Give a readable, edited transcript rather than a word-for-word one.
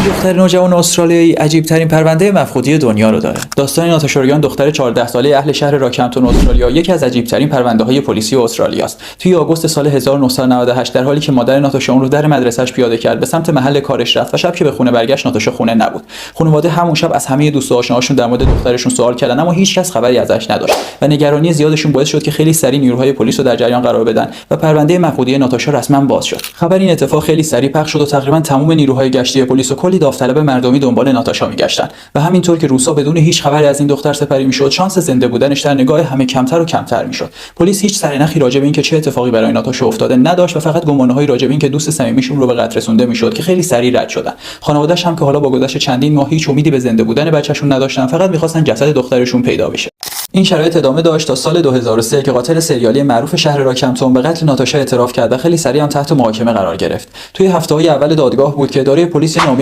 دختر نوجوان استرالیایی عجیب ترین پرونده مفقودی دنیا رو داره. داستان ناتاشا ریان دختر 14 ساله اهل شهر راکمپتون استرالیا یکی از عجیب ترین پرونده های پلیسی استرالیا است. توی آگوست سال 1998 در حالی که مادر ناتاشا اون رو در مدرسه‌اش پیاده کرد به سمت محل کارش رفت و شب که به خونه برگشت ناتاشا خونه نبود. خانواده همون شب از همه دوست و آشناهاشون در مورد دخترشون سوال کردن اما هیچ کس خبری ازش نداشت و نگرانی زیادشون باعث شد که خیلی سریع نیروهای پلیس رو در جریان قرار بدن و پرونده مفقودی ناتاشا رسما باز شد. خبر این اتفاق خیلی سریع پخش شد و تقریبا تمام نیروهای گشتی پلیس و کلی داوطلب مردمی دنبال ناتاشا میگشتن و همینطور که روزها بدون هیچ خبری از این دختر سپری میشد شانس زنده بودنش در نگاه همه کمتر و کمتر میشد. پلیس هیچ سرنخی راجع به اینکه چه اتفاقی برای ناتاشا افتاده نداشت و فقط گمانه‌هایی راجع به اینکه دوست صمیمیشون رو به قتل رسونده میشد که خیلی سریع رد شدن. خانواده‌اش هم که حالا با گذشت چندین ماه هیچ امیدی به زنده بودن بچه‌شون نداشتن، فقط می‌خواستن جسد دخترشون پیدا بشه. این شرایط ادامه داشت تا سال 2003 که قاتل سریالی معروف شهر راکمپتون به قتل ناتاشا اعتراف کرد و خیلی سریع هم تحت محاکمه قرار گرفت. توی هفته‌های اول دادگاه بود که اداره پلیس نامه